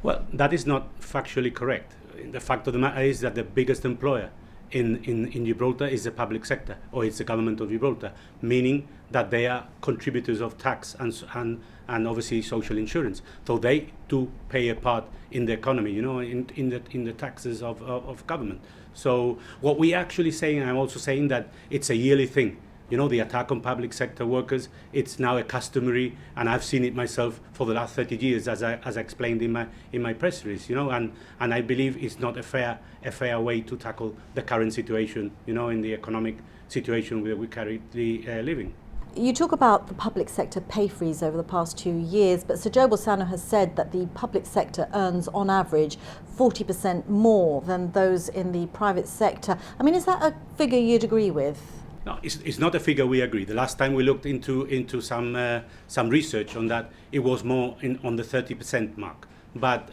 Well, that is not factually correct. The fact of the matter is that the biggest employer in Gibraltar is the public sector, or it's the government of Gibraltar, meaning that they are contributors of tax and obviously social insurance. So they do pay a part in the economy, you know, in the taxes of government. So what we actually saying, and I'm also saying that it's a yearly thing. You know, the attack on public sector workers, it's now a customary, and I've seen it myself for the last 30 years, as I explained in my press release, you know, and I believe it's not a fair way to tackle the current situation, you know, in the economic situation that we're currently living. You talk about the public sector pay freeze over the past 2 years, but Sir Joe Bolsano has said that the public sector earns on average 40% more than those in the private sector. I mean, is that a figure you'd agree with? No, it's not a figure we agree. The last time we looked into some research on that, it was more on the 30% mark. But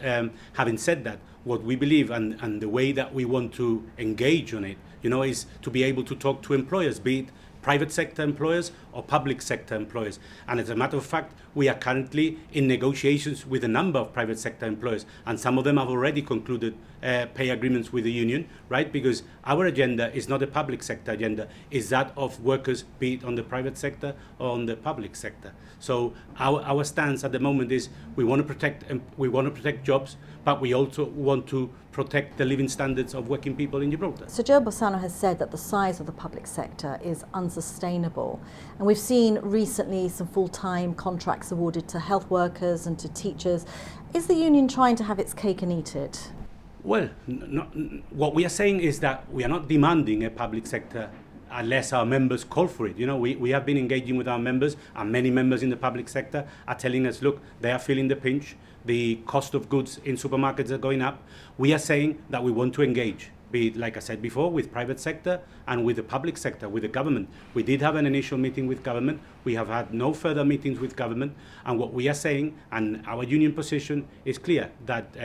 having said that, what we believe and the way that we want to engage on it, you know, is to be able to talk to employers, be it private sector employers or public sector employers. And as a matter of fact, we are currently in negotiations with a number of private sector employers, and some of them have already concluded pay agreements with the union, right? Because our agenda is not a public sector agenda, it's that of workers, be it on the private sector or on the public sector. So our stance at the moment is we want to protect jobs, but we also want to protect the living standards of working people in Gibraltar. Sir Joe Bolsano has said that the size of the public sector is unsustainable, and we've seen recently some full-time contracts awarded to health workers and to teachers. Is the union trying to have its cake and eat it? Well, what we are saying is that we are not demanding a public sector unless our members call for it. You know, we have been engaging with our members, and many members in the public sector are telling us, look, they are feeling the pinch. The cost of goods in supermarkets are going up. We are saying that we want to engage, be it, like I said before, with private sector and with the public sector, with the government. We did have an initial meeting with government. We have had no further meetings with government. And what we are saying, and our union position is clear, that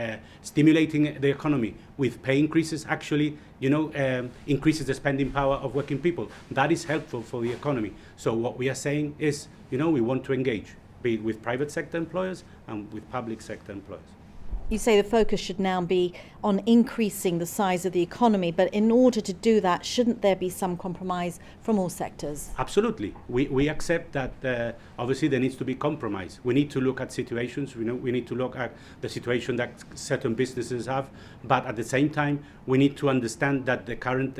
stimulating the economy with pay increases actually, you know, increases the spending power of working people. That is helpful for the economy. So what we are saying is, you know, we want to engage, be it with private sector employers and with public sector employers. You say the focus should now be on increasing the size of the economy, but in order to do that, shouldn't there be some compromise from all sectors? Absolutely. We accept that obviously there needs to be compromise. We need to look at situations, we need to look at the situation that certain businesses have, but at the same time, we need to understand that the current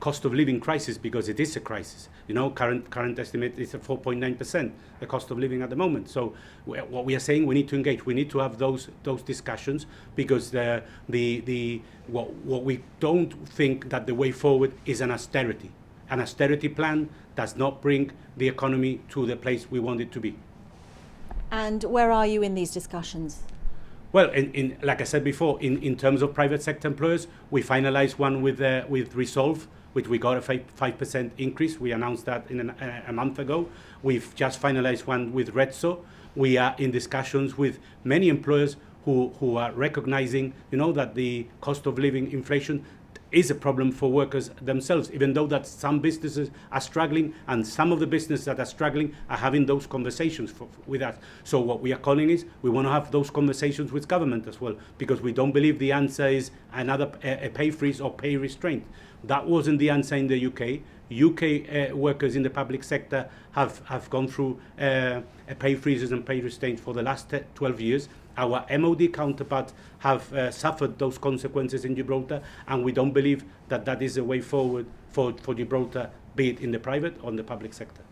cost of living crisis, because it is a crisis. You know, current estimate is at 4.9%, the cost of living at the moment. So what we are saying, we need to engage. We need to have those discussions, because what we don't think that the way forward is an austerity. An austerity plan does not bring the economy to the place we want it to be. And where are you in these discussions? Well, like I said before, in terms of private sector employers, we finalized one with Resolve, which we got a 5% increase. We announced that a month ago. We've just finalized one with Redso. We are in discussions with many employers who are recognizing, you know, that the cost of living inflation is a problem for workers themselves, even though that some businesses are struggling, and some of the businesses that are struggling are having those conversations with us. So what we are calling is, we want to have those conversations with government as well, because we don't believe the answer is another a pay freeze or pay restraint. That wasn't the answer in the UK. UK workers in the public sector have gone through pay freezes and pay restraints for the last 12 years. Our MOD counterparts have suffered those consequences in Gibraltar, and we don't believe that that is a way forward for Gibraltar, be it in the private or in the public sector.